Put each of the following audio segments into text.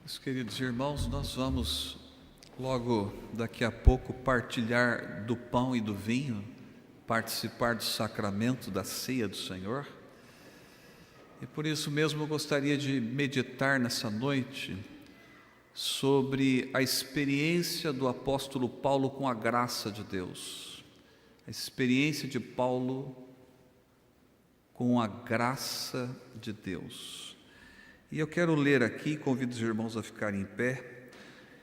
Meus queridos irmãos, nós vamos logo daqui a pouco partilhar do pão e do vinho, participar do sacramento da ceia do Senhor. E por isso mesmo eu gostaria de meditar nessa noite sobre a experiência do apóstolo Paulo com a graça de Deus. A experiência de Paulo com a graça de Deus. E eu quero ler aqui, convido os irmãos a ficarem em pé,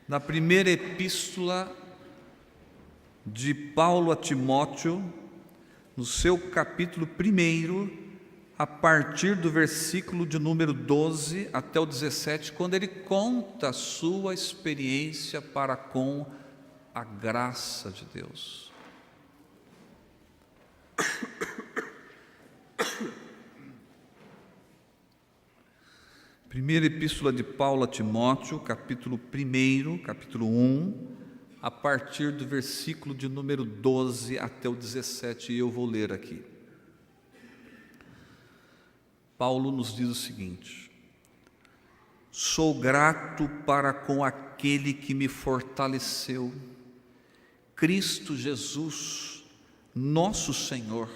na primeira epístola de Paulo a Timóteo, no seu capítulo 1, a partir do versículo de número 12 até o 17, quando ele conta a sua experiência para com a graça de Deus. Primeira epístola de Paulo a Timóteo, capítulo 1, capítulo 1, a partir do versículo de número 12 até o 17, e eu vou ler aqui. Paulo nos diz o seguinte: sou grato para com aquele que me fortaleceu, Cristo Jesus, nosso Senhor,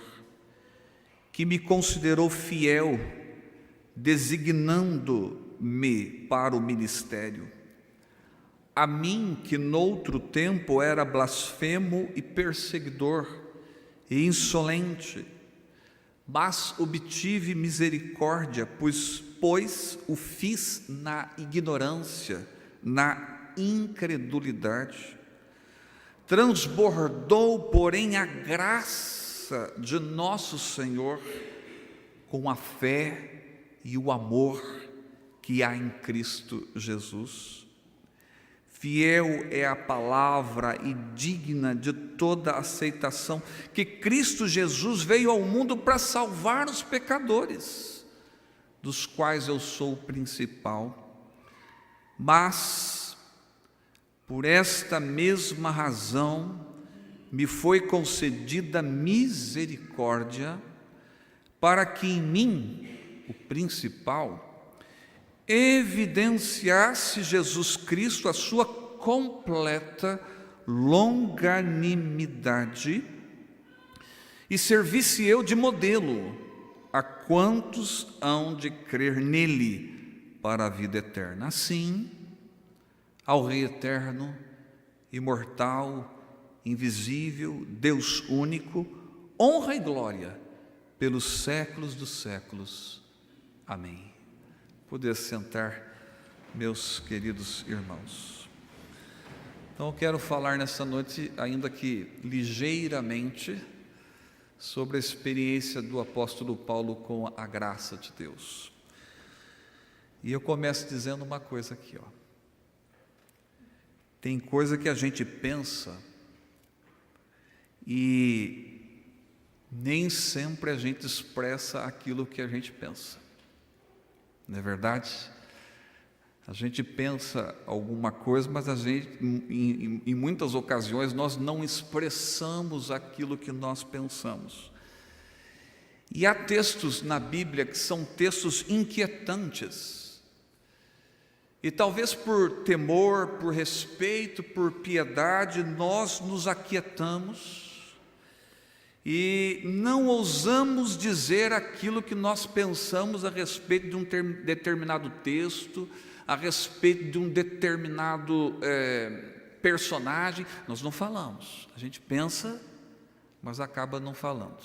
que me considerou fiel, designando-me para o ministério. A mim, que noutro tempo era blasfemo e perseguidor e insolente, mas obtive misericórdia, pois o fiz na ignorância, na incredulidade. Transbordou, porém, a graça de nosso Senhor com a fé e o amor que há em Cristo Jesus. Fiel é a palavra e digna de toda aceitação, que Cristo Jesus veio ao mundo para salvar os pecadores, dos quais eu sou o principal. Mas, por esta mesma razão, me foi concedida misericórdia, para que em mim, o principal, evidenciasse Jesus Cristo a sua completa longanimidade e servisse eu de modelo a quantos hão de crer nele para a vida eterna. Assim, ao Rei eterno, imortal, invisível, Deus único, honra e glória pelos séculos dos séculos. Amém. Poder sentar, meus queridos irmãos. Então eu quero falar nessa noite, ainda que ligeiramente, sobre a experiência do apóstolo Paulo com a graça de Deus. E eu começo dizendo uma coisa aqui, ó. Tem coisa que a gente pensa e nem sempre a gente expressa aquilo que a gente pensa. Não é verdade? A gente pensa alguma coisa, mas a gente, em muitas ocasiões, nós não expressamos aquilo que nós pensamos. E há textos na Bíblia que são textos inquietantes. E talvez por temor, por respeito, por piedade, nós nos aquietamos e não ousamos dizer aquilo que nós pensamos a respeito de um determinado texto, a respeito de um determinado personagem. Nós não falamos, a gente pensa, mas acaba não falando.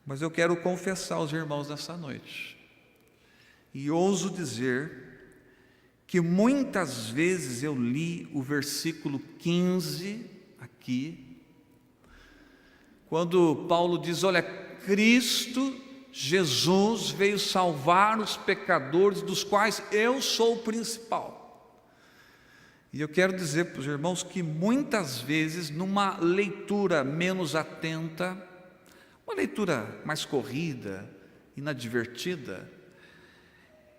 Mas eu quero confessar aos irmãos nessa noite, e ouso dizer que muitas vezes eu li o versículo 15 aqui, quando Paulo diz: olha, Cristo Jesus veio salvar os pecadores, dos quais eu sou o principal. E eu quero dizer para os irmãos que muitas vezes, numa leitura menos atenta, uma leitura mais corrida, inadvertida,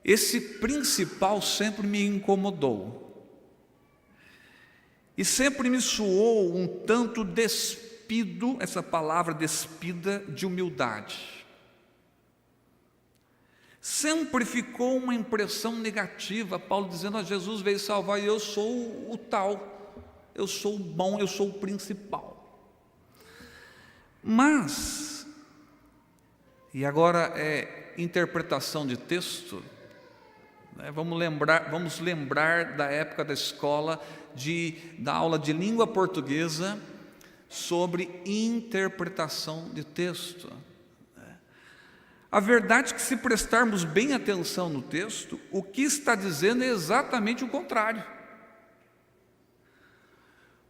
esse principal sempre me incomodou. E sempre me soou um tanto despido, essa palavra despida, de humildade. sempre ficou uma impressão negativa. Paulo dizendo: Jesus veio salvar e eu sou o tal, eu sou o bom, eu sou o principal. Mas, e agora é interpretação de texto, né? Vamos lembrar da época da escola, da aula de língua portuguesa, sobre interpretação de texto. A verdade é que, se prestarmos bem atenção no texto, o que está dizendo é exatamente o contrário.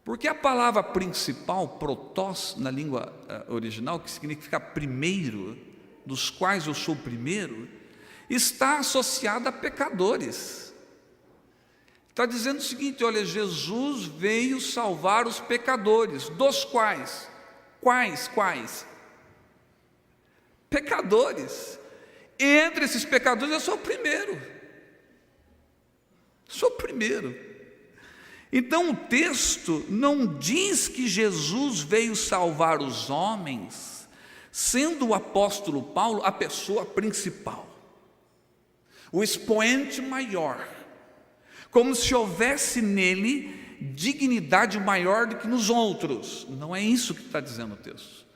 Porque a palavra principal, protos, na língua original, que significa primeiro, dos quais eu sou o primeiro, está associada a pecadores. Está dizendo o seguinte: olha, Jesus veio salvar os pecadores, dos quais? Quais? Pecadores. Entre esses pecadores eu sou o primeiro. Sou o primeiro. Então o texto não diz que Jesus veio salvar os homens, sendo o apóstolo Paulo a pessoa principal, o expoente maior, como se houvesse nele dignidade maior do que nos outros. Não é isso que está dizendo o texto.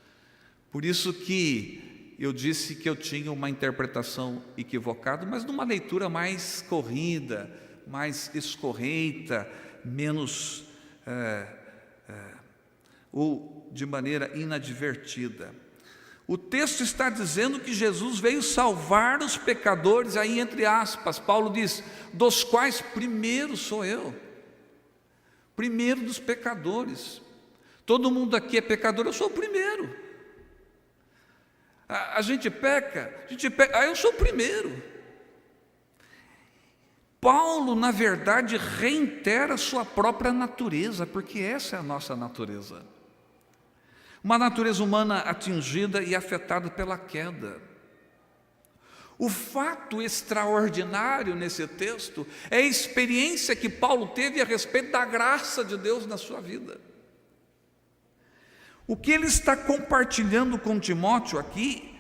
Por isso que eu disse que eu tinha uma interpretação equivocada, mas numa leitura mais corrida, mais escorreita, menos ou de maneira inadvertida. O texto está dizendo que Jesus veio salvar os pecadores, aí entre aspas, Paulo diz: dos quais primeiro sou eu. Primeiro dos pecadores. Todo mundo aqui é pecador, eu sou o primeiro. A gente peca, eu sou o primeiro. Paulo, na verdade, reitera sua própria natureza, porque essa é a nossa natureza. Uma natureza humana atingida e afetada pela queda. O fato extraordinário nesse texto é a experiência que Paulo teve a respeito da graça de Deus na sua vida. O que ele está compartilhando com Timóteo aqui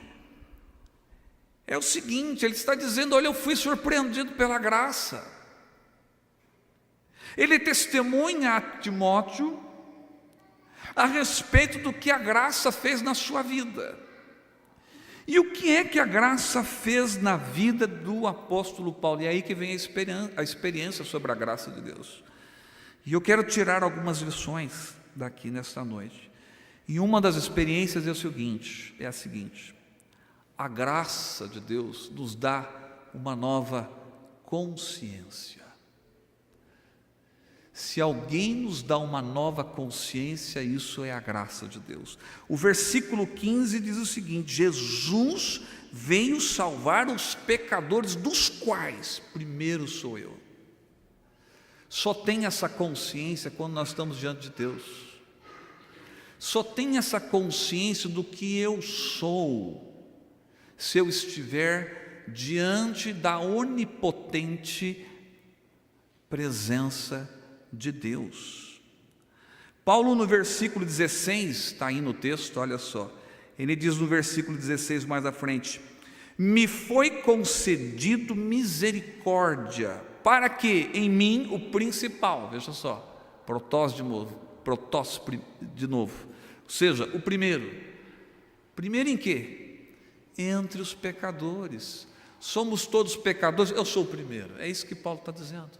é o seguinte: ele está dizendo: olha, eu fui surpreendido pela graça. Ele testemunha a Timóteo a respeito do que a graça fez na sua vida. E o que é que a graça fez na vida do apóstolo Paulo? E é aí que vem a experiência sobre a graça de Deus. E eu quero tirar algumas lições daqui nesta noite. E uma das experiências é a seguinte: a graça de Deus nos dá uma nova consciência. Se alguém nos dá uma nova consciência, isso é a graça de Deus. O versículo 15 diz o seguinte: Jesus veio salvar os pecadores, dos quais primeiro sou eu. Só tem essa consciência quando nós estamos diante de Deus. Só tem essa consciência do que eu sou se eu estiver diante da onipotente presença de Deus. Paulo, no versículo 16, está aí no texto, olha só, ele diz no versículo 16 mais à frente: me foi concedido misericórdia, para que em mim o principal, veja só, protos de novo, ou seja, o primeiro em quê? Entre os pecadores. Somos todos pecadores, eu sou o primeiro. É isso que Paulo está dizendo.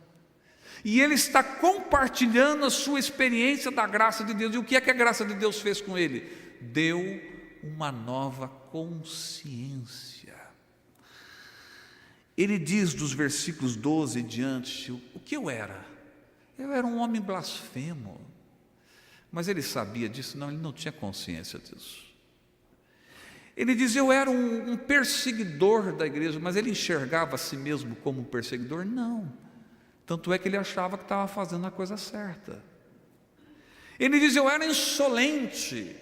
E ele está compartilhando a sua experiência da graça de Deus. E o que é que a graça de Deus fez com ele? Deu uma nova consciência. Ele diz dos versículos 12 em diante: o que eu era? Eu era um homem blasfemo. Mas ele sabia disso? Não, ele não tinha consciência disso. Ele diz: eu era um perseguidor da igreja, mas ele enxergava a si mesmo como um perseguidor? Não. Tanto é que ele achava que estava fazendo a coisa certa. Ele diz: eu era insolente.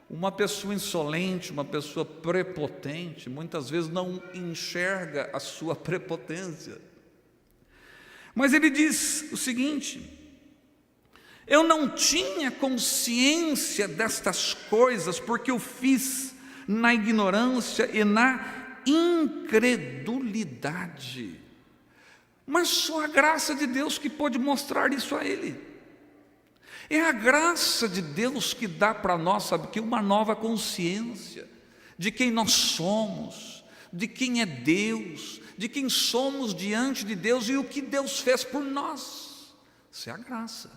Uma pessoa insolente, uma pessoa prepotente, muitas vezes não enxerga a sua prepotência. Mas ele diz o seguinte: eu não tinha consciência destas coisas, porque eu fiz na ignorância e na incredulidade. nulidade. Mas só a graça de Deus que pode mostrar isso a ele. É a graça de Deus que dá para nós, sabe que, uma nova consciência de quem nós somos, de quem é Deus, de quem somos diante de Deus e o que Deus fez por nós. Isso é a graça.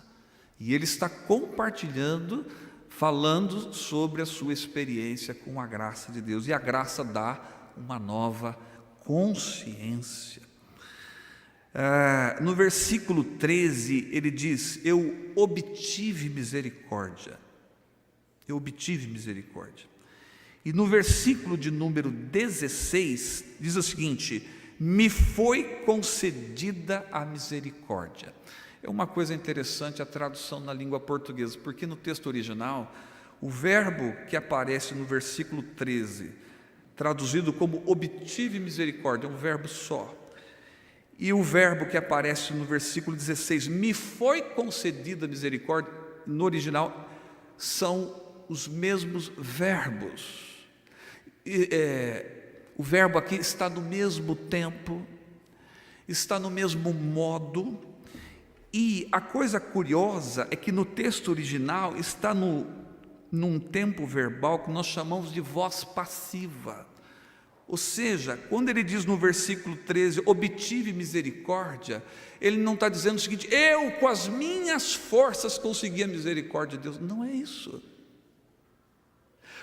E ele está compartilhando, falando sobre a sua experiência com a graça de Deus. E a graça dá uma nova consciência. No versículo 13, ele diz: eu obtive misericórdia. Eu obtive misericórdia. E no versículo de número 16, diz o seguinte: me foi concedida a misericórdia. É uma coisa interessante a tradução na língua portuguesa, porque no texto original, o verbo que aparece no versículo 13, traduzido como obtive misericórdia, é um verbo só. E o verbo que aparece no versículo 16, me foi concedida misericórdia, no original, são os mesmos verbos. O verbo aqui está no mesmo tempo, está no mesmo modo, e a coisa curiosa é que no texto original está num tempo verbal que nós chamamos de voz passiva. Ou seja, quando ele diz no versículo 13, obtive misericórdia, ele não está dizendo o seguinte: eu com as minhas forças consegui a misericórdia de Deus. Não é isso.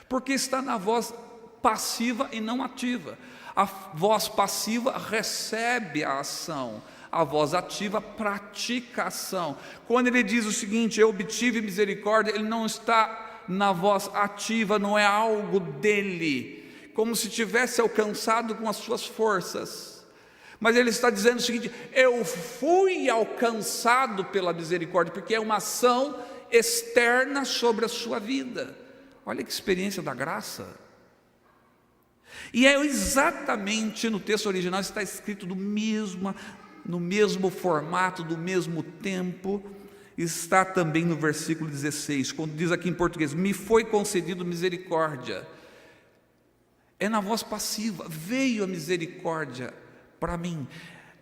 Porque está na voz passiva e não ativa. A voz passiva recebe a ação, a voz ativa pratica a ação. Quando ele diz o seguinte, eu obtive misericórdia, ele não está na voz ativa, não é algo dele, como se tivesse alcançado com as suas forças, mas ele está dizendo o seguinte: eu fui alcançado pela misericórdia, porque é uma ação externa sobre a sua vida. Olha que experiência da graça. E é exatamente no texto original, está escrito no mesmo formato, do mesmo tempo, está também no versículo 16, quando diz aqui em português, me foi concedido misericórdia. É na voz passiva, veio a misericórdia para mim.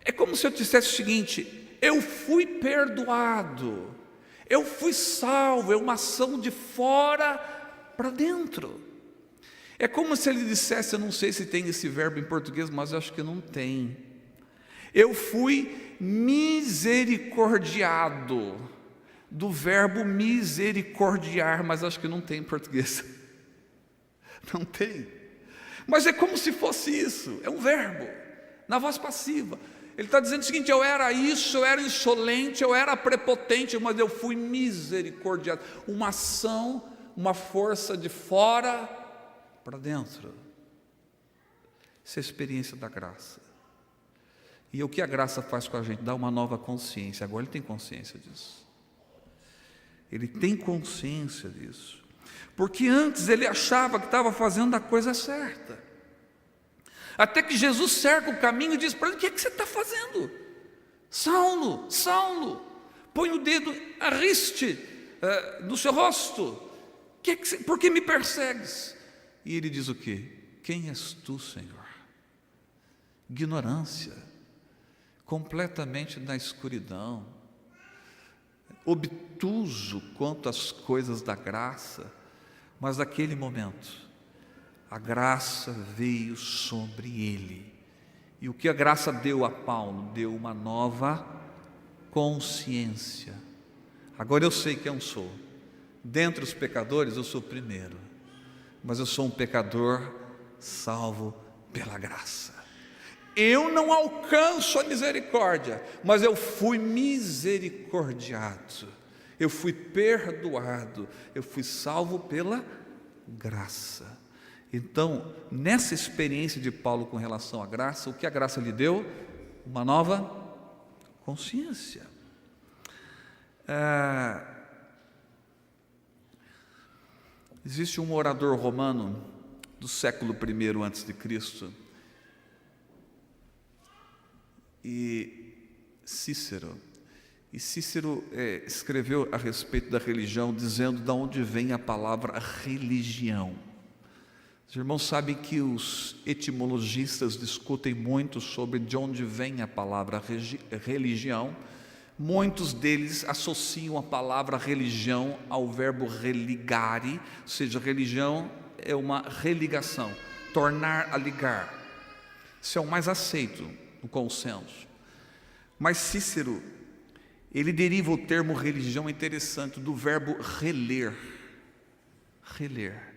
É como se eu dissesse o seguinte: eu fui perdoado, eu fui salvo, é uma ação de fora para dentro. É como se ele dissesse, eu não sei se tem esse verbo em português, mas eu acho que não tem. Eu fui misericordiado, do verbo misericordiar, mas acho que não tem em português. Não tem. Mas é como se fosse isso, é um verbo, na voz passiva. Ele está dizendo o seguinte: eu era isso, eu era insolente, eu era prepotente, mas eu fui misericordiado. Uma ação, uma força de fora para dentro. Essa é a experiência da graça. E o que a graça faz com a gente? Dá uma nova consciência. Agora ele tem consciência disso. Ele tem consciência disso. Porque antes ele achava que estava fazendo a coisa certa. Até que Jesus cerca o caminho e diz para ele: o que é que você está fazendo? Saulo, Saulo, põe o dedo, ariste no seu rosto. Por que me persegues? E ele diz o quê? Quem és tu, Senhor? Ignorância, completamente na escuridão, obtuso quanto às coisas da graça. Mas naquele momento, a graça veio sobre ele. E o que a graça deu a Paulo? Deu uma nova consciência. Agora eu sei quem eu sou. Dentre os pecadores, eu sou o primeiro. Mas eu sou um pecador salvo pela graça. Eu não alcanço a misericórdia, mas eu fui misericordiado. Eu fui perdoado, eu fui salvo pela graça. Então, nessa experiência de Paulo com relação à graça, o que a graça lhe deu? Uma nova consciência. Existe um orador romano do século I a.C., e Cícero escreveu a respeito da religião, dizendo de onde vem a palavra religião. Os irmãos sabem que os etimologistas discutem muito sobre de onde vem a palavra religião. Muitos deles associam a palavra religião ao verbo religare, ou seja, religião é uma religação, tornar a ligar. Isso é o mais aceito no consenso. Mas Cícero, ele deriva o termo religião interessante do verbo reler. Reler.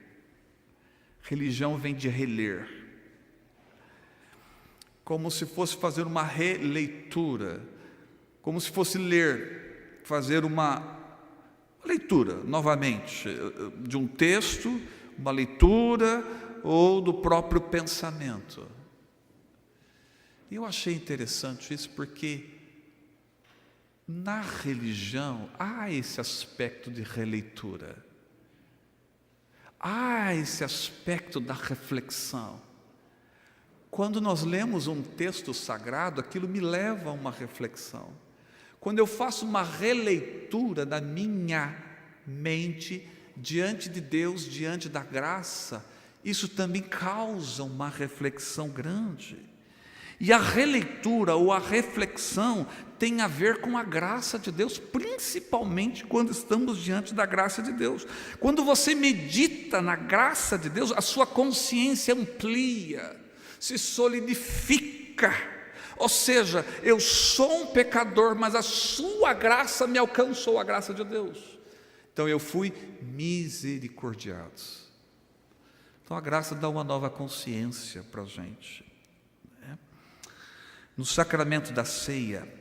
Religião vem de reler. Como se fosse fazer uma releitura, como se fosse ler, fazer uma leitura novamente de um texto, uma leitura ou do próprio pensamento. E eu achei interessante isso porque na religião há esse aspecto de releitura, há esse aspecto da reflexão. Quando nós lemos um texto sagrado, aquilo me leva a uma reflexão. Quando eu faço uma releitura da minha mente diante de Deus, diante da graça, isso também causa uma reflexão grande. E a releitura ou a reflexão tem a ver com a graça de Deus, principalmente quando estamos diante da graça de Deus. Quando você medita na graça de Deus, a sua consciência amplia, se solidifica. Ou seja, eu sou um pecador, mas a sua graça me alcançou, a graça de Deus. Então eu fui misericordiado. Então a graça dá uma nova consciência para a gente. No sacramento da ceia,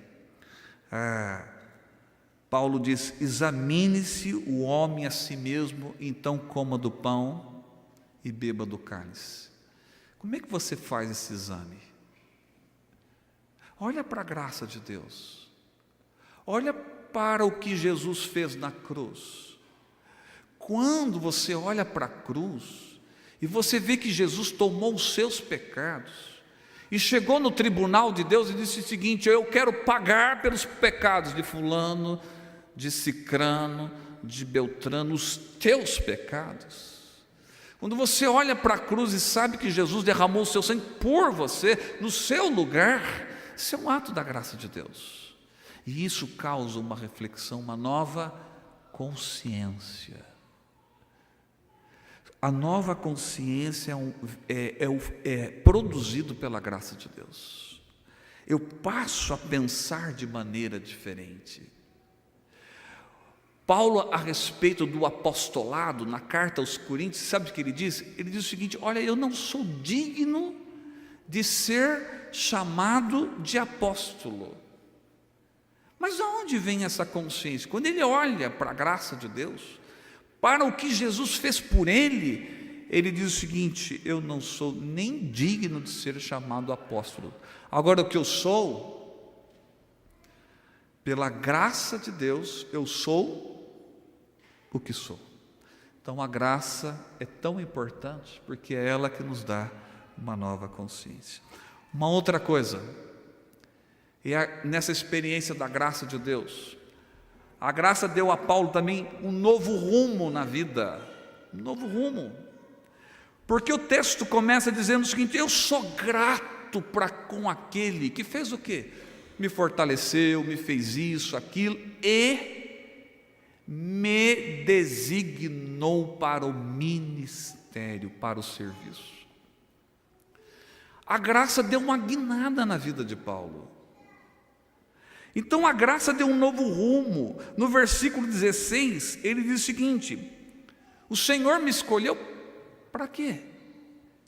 Paulo diz: examine-se o homem a si mesmo, então coma do pão e beba do cálice. Como é que você faz esse exame? Olha para a graça de Deus, olha para o que Jesus fez na cruz. Quando você olha para a cruz e você vê que Jesus tomou os seus pecados, e chegou no tribunal de Deus e disse o seguinte: eu quero pagar pelos pecados de fulano, de cicrano, de beltrano, os teus pecados. Quando você olha para a cruz e sabe que Jesus derramou o seu sangue por você, no seu lugar, isso é um ato da graça de Deus. E isso causa uma reflexão, uma nova consciência. A nova consciência é produzido pela graça de Deus. Eu passo a pensar de maneira diferente. Paulo, a respeito do apostolado, na carta aos Coríntios, sabe o que ele diz? Ele diz o seguinte: olha, eu não sou digno de ser chamado de apóstolo. Mas de onde vem essa consciência? Quando ele olha para a graça de Deus, para o que Jesus fez por ele, ele diz o seguinte: eu não sou nem digno de ser chamado apóstolo. Agora, o que eu sou, pela graça de Deus, eu sou o que sou. Então a graça é tão importante, porque é ela que nos dá uma nova consciência. Uma outra coisa, nessa experiência da graça de Deus, a graça deu a Paulo também um novo rumo na vida, um novo rumo, porque o texto começa dizendo o seguinte: eu sou grato com aquele que fez o quê? Me fortaleceu, me fez isso, aquilo, e me designou para o ministério, para o serviço. A graça deu uma guinada na vida de Paulo. Então a graça deu um novo rumo. No versículo 16, ele diz o seguinte: o Senhor me escolheu para quê?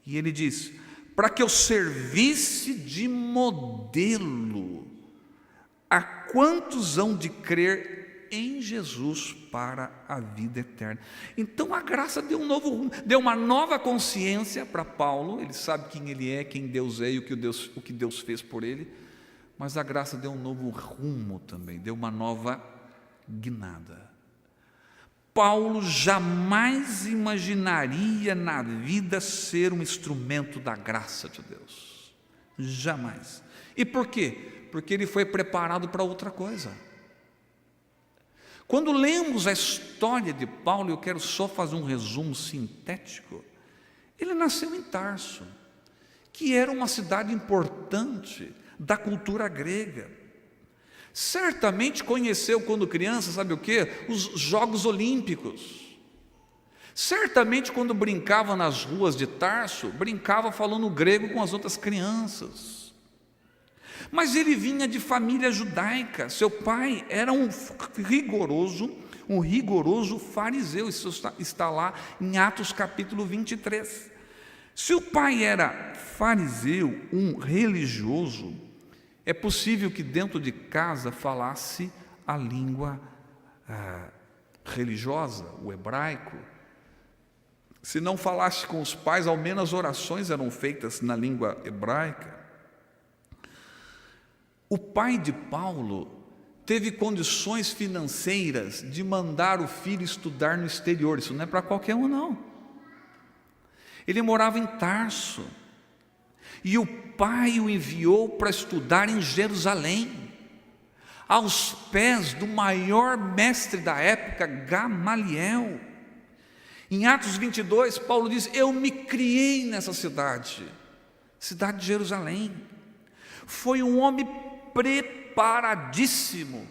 E ele diz: para que eu servisse de modelo a quantos hão de crer em Jesus para a vida eterna. Então a graça deu um novo rumo, deu uma nova consciência para Paulo. Ele sabe quem ele é, quem Deus é e o que Deus fez por ele. Mas a graça deu um novo rumo também, deu uma nova guinada. Paulo jamais imaginaria na vida ser um instrumento da graça de Deus. Jamais. E por quê? Porque ele foi preparado para outra coisa. Quando lemos a história de Paulo, eu quero só fazer um resumo sintético. Ele nasceu em Tarso, que era uma cidade importante da cultura grega. Certamente conheceu quando criança, sabe o quê? Os Jogos Olímpicos. Certamente quando brincava nas ruas de Tarso, brincava falando grego com as outras crianças. Mas ele vinha de família judaica. Seu pai era um rigoroso fariseu. Isso está lá em Atos capítulo 23. Se o pai era fariseu, um religioso, é possível que dentro de casa falasse a língua religiosa, o hebraico. Se não falasse com os pais, ao menos as orações eram feitas na língua hebraica. O pai de Paulo teve condições financeiras de mandar o filho estudar no exterior. Isso não é para qualquer um, não. Ele morava em Tarso, e o pai o enviou para estudar em Jerusalém, aos pés do maior mestre da época, Gamaliel. Em Atos 22, Paulo diz: eu me criei nessa cidade de Jerusalém. Foi um homem preparadíssimo,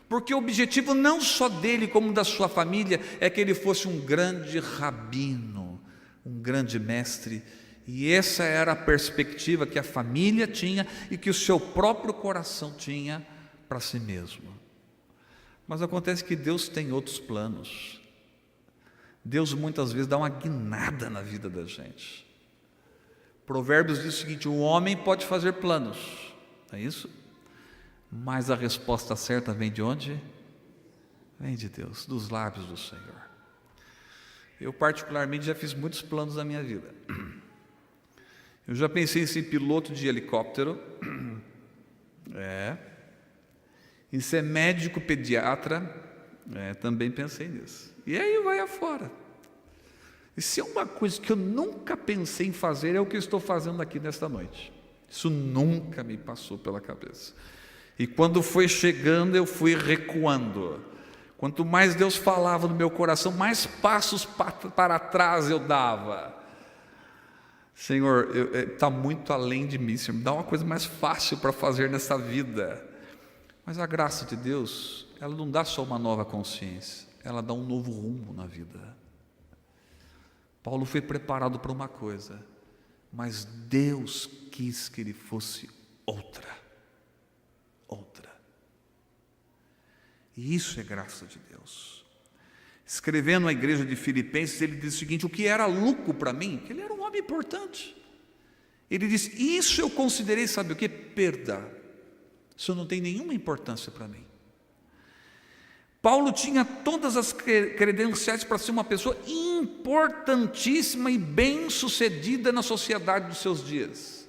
porque o objetivo não só dele, como da sua família, é que ele fosse um grande rabino, um grande mestre. E essa era a perspectiva que a família tinha e que o seu próprio coração tinha para si mesmo. Mas acontece que Deus tem outros planos. Deus muitas vezes dá uma guinada na vida da gente. Provérbios diz o seguinte: o homem pode fazer planos, é isso? Mas a resposta certa vem de onde? Vem de Deus, dos lábios do Senhor. Eu particularmente já fiz muitos planos na minha vida. Eu já pensei em ser piloto de helicóptero, em ser médico pediatra, também pensei nisso. E aí vai afora. E se é uma coisa que eu nunca pensei em fazer, é o que eu estou fazendo aqui nesta noite. Isso nunca me passou pela cabeça. E quando foi chegando, eu fui recuando. Quanto mais Deus falava no meu coração, mais passos para trás eu dava. Senhor, está muito além de mim, Senhor, me dá uma coisa mais fácil para fazer nessa vida. Mas a graça de Deus, ela não dá só uma nova consciência, ela dá um novo rumo na vida. Paulo foi preparado para uma coisa, mas Deus quis que ele fosse outra. E isso é graça de Deus. Escrevendo à igreja de Filipenses, ele diz o seguinte: o que era lucro para mim, que ele era um homem importante, ele diz: isso eu considerei, sabe o que? Perda. Isso não tem nenhuma importância para mim. Paulo tinha todas as credenciais para ser uma pessoa importantíssima e bem-sucedida na sociedade dos seus dias,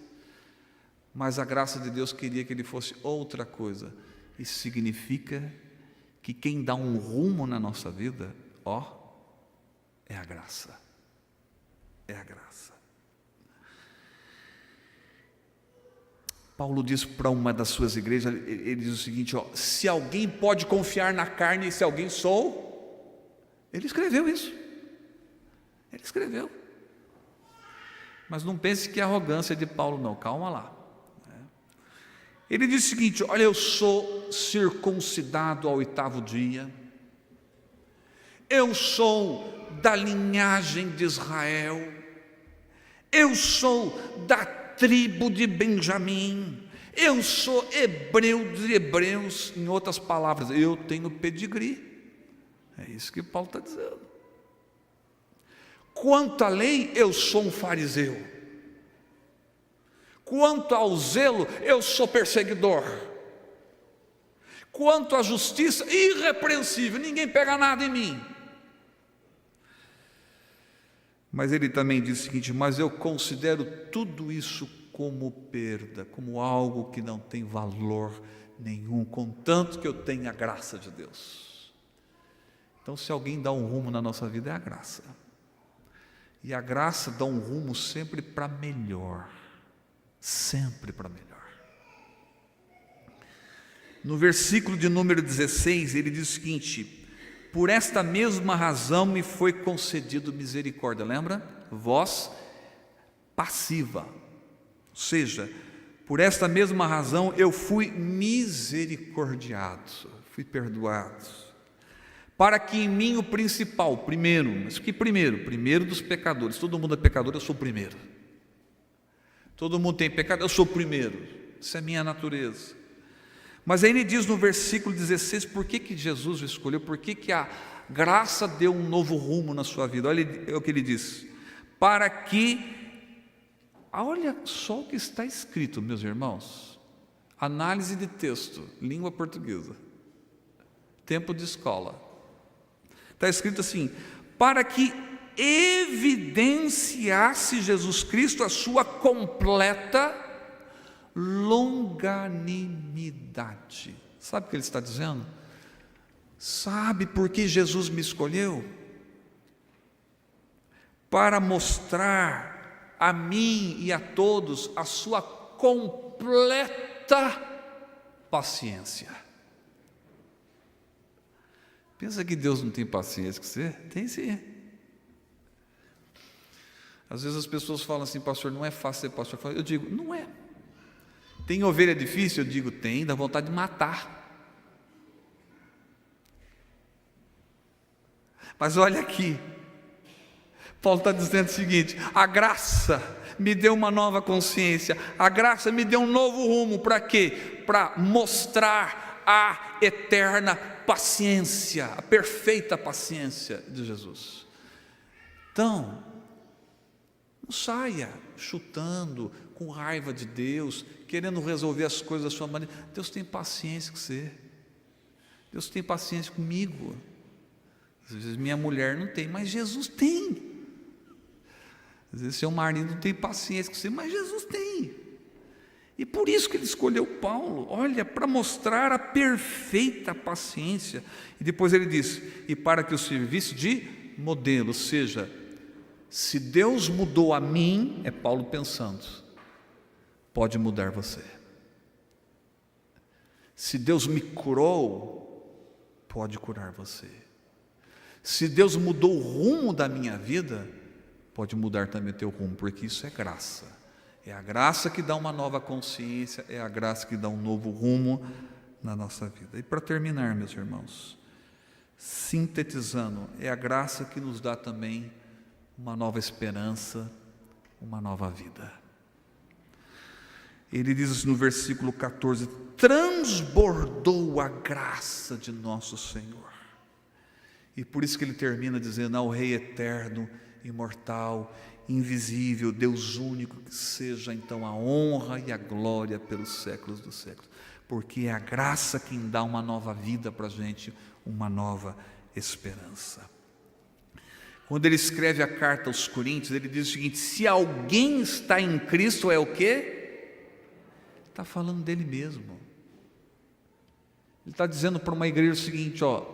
mas a graça de Deus queria que ele fosse outra coisa. Isso significa que quem dá um rumo na nossa vida, é a graça. É a graça. Paulo diz para uma das suas igrejas, ele diz o seguinte: se alguém pode confiar na carne, se alguém sou, ele escreveu isso. Ele escreveu. Mas não pense que é arrogância de Paulo, não, calma lá. Ele diz o seguinte: olha, eu sou circuncidado ao 8º dia, eu sou da linhagem de Israel, eu sou da tribo de Benjamim, eu sou hebreu de hebreus. Em outras palavras, eu tenho pedigree. É isso que Paulo está dizendo. Quanto à lei, eu sou um fariseu. Quanto ao zelo, eu sou perseguidor. Quanto à justiça, irrepreensível, ninguém pega nada em mim. Mas ele também diz o seguinte: mas eu considero tudo isso como perda, como algo que não tem valor nenhum, contanto que eu tenha a graça de Deus. Então, se alguém dá um rumo na nossa vida, é a graça. E a graça dá um rumo sempre para melhor. Sempre para melhor. No versículo de número 16, ele diz o seguinte: por esta mesma razão me foi concedido misericórdia. Lembra? Vós passiva. Ou seja, por esta mesma razão eu fui misericordiado, fui perdoado, para que em mim o principal, primeiro, mas que primeiro? Primeiro dos pecadores. Todo mundo é pecador, eu sou o primeiro. Todo mundo tem pecado, eu sou o primeiro. Isso é minha natureza. Mas aí ele diz no versículo 16, por que Jesus o escolheu? Por que a graça deu um novo rumo na sua vida? Olha o que ele diz: para que, olha só o que está escrito, meus irmãos, análise de texto, língua portuguesa, tempo de escola, está escrito assim: para que evidenciasse Jesus Cristo a sua completa longanimidade. Sabe o que ele está dizendo? Sabe por que Jesus me escolheu? Para mostrar a mim e a todos a sua completa paciência. Pensa que Deus não tem paciência com você? Tem sim. Às vezes as pessoas falam assim: pastor, não é fácil ser pastor. Eu digo: não é. Tem ovelha difícil? Eu digo: tem, dá vontade de matar. Mas olha aqui, Paulo está dizendo o seguinte: a graça me deu uma nova consciência, a graça me deu um novo rumo. Para quê? Para mostrar a eterna paciência, a perfeita paciência de Jesus. Então, não saia chutando, com raiva de Deus, querendo resolver as coisas da sua maneira. Deus tem paciência com você, Deus tem paciência comigo. Às vezes minha mulher não tem, mas Jesus tem. Às vezes seu marido não tem paciência com você, mas Jesus tem. E por isso que ele escolheu Paulo, olha, para mostrar a perfeita paciência. E depois ele diz: e para que o servisse de modelo. Ou seja, se Deus mudou a mim, é Paulo pensando, pode mudar você. Se Deus me curou, pode curar você. Se Deus mudou o rumo da minha vida, pode mudar também o teu rumo, porque isso é graça. É a graça que dá uma nova consciência, é a graça que dá um novo rumo na nossa vida. E para terminar, meus irmãos, sintetizando, é a graça que nos dá também uma nova esperança, uma nova vida. Ele diz no versículo 14: transbordou a graça de nosso Senhor. E por isso que ele termina dizendo: ao Rei eterno, imortal, invisível, Deus único, que seja então a honra e a glória pelos séculos dos séculos. Porque é a graça quem dá uma nova vida para a gente, uma nova esperança. Quando ele escreve a carta aos Coríntios, ele diz o seguinte: se alguém está em Cristo, é o quê? Está falando dele mesmo. Ele está dizendo para uma igreja o seguinte: ó,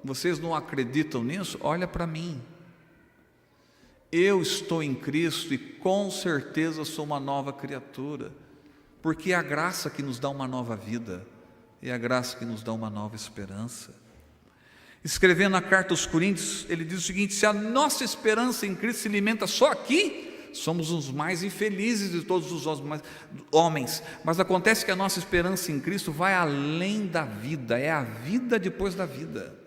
vocês não acreditam nisso? Olha para mim. Eu estou em Cristo e com certeza sou uma nova criatura, porque é a graça que nos dá uma nova vida, é a graça que nos dá uma nova esperança. Escrevendo a carta aos Coríntios, ele diz o seguinte: se a nossa esperança em Cristo se alimenta só aqui, somos os mais infelizes de todos os homens. Mas acontece que a nossa esperança em Cristo vai além da vida, é a vida depois da vida.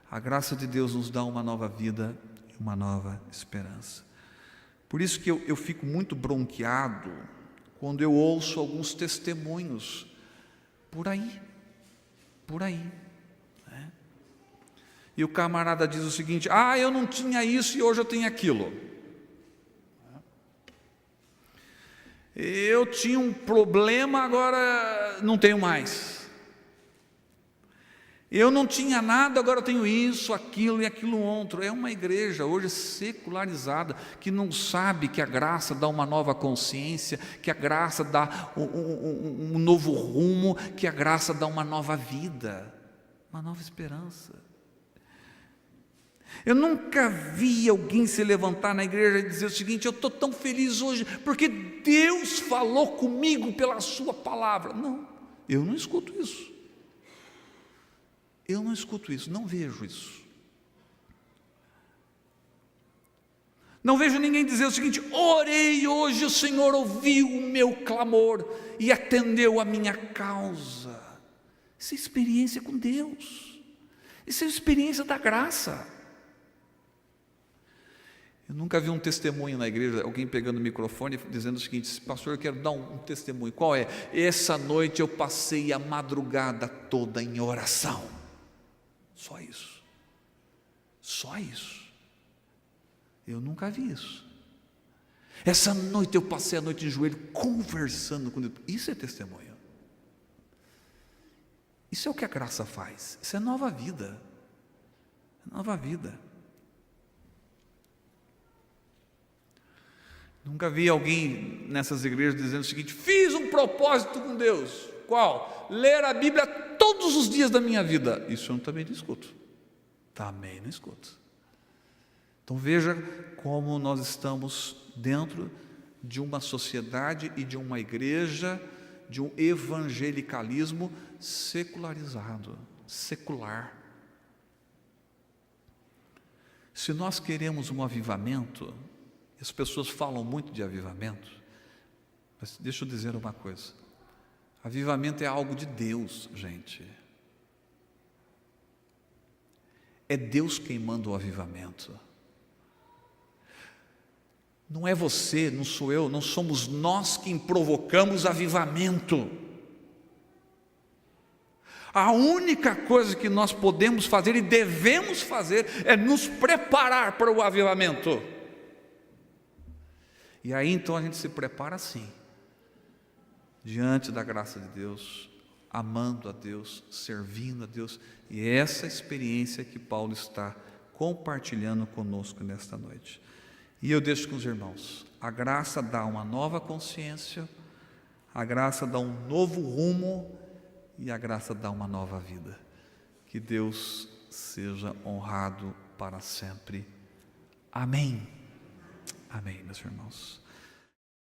A graça de Deus nos dá uma nova vida, uma nova esperança. Por isso que eu fico muito bronqueado quando eu ouço alguns testemunhos por aí, né? E o camarada diz o seguinte: ah, eu não tinha isso e hoje eu tenho aquilo. Eu tinha um problema, agora não tenho mais. Eu não tinha nada, agora eu tenho isso, aquilo e aquilo outro. É uma igreja hoje secularizada, que não sabe que a graça dá uma nova consciência, que a graça dá um novo rumo, que a graça dá uma nova vida, uma nova esperança. Eu nunca vi alguém se levantar na igreja e dizer o seguinte: eu estou tão feliz hoje, porque Deus falou comigo pela sua palavra. Não, eu não escuto isso. Eu não escuto isso, não vejo isso. Não vejo ninguém dizer o seguinte: orei hoje, o Senhor ouviu o meu clamor e atendeu a minha causa. Isso é experiência com Deus, isso é experiência da graça. Eu nunca vi um testemunho na igreja, alguém pegando o microfone dizendo o seguinte: pastor, eu quero dar um testemunho. Qual é? Essa noite eu passei a madrugada toda em oração. Só isso. Só isso. Eu nunca vi isso. Essa noite eu passei a noite em joelho conversando com Deus. Isso é testemunho. Isso é o que a graça faz. Isso é nova vida. É nova vida. Nunca vi alguém nessas igrejas dizendo o seguinte: fiz um propósito com Deus. Qual? Ler a Bíblia todos os dias da minha vida. Isso eu também não escuto. Também não escuto. Então veja como nós estamos dentro de uma sociedade e de uma igreja, de um evangelicalismo secularizado, secular. Se nós queremos um avivamento, as pessoas falam muito de avivamento, mas deixa eu dizer uma coisa: avivamento é algo de Deus, gente. É Deus quem manda o avivamento. Não é você, não sou eu, não somos nós quem provocamos avivamento. A única coisa que nós podemos fazer e devemos fazer é nos preparar para o avivamento. E aí então a gente se prepara assim, diante da graça de Deus, amando a Deus, servindo a Deus. E é essa experiência que Paulo está compartilhando conosco nesta noite. E eu deixo com os irmãos: a graça dá uma nova consciência, a graça dá um novo rumo e a graça dá uma nova vida. Que Deus seja honrado para sempre. Amém. Amém, meus irmãos.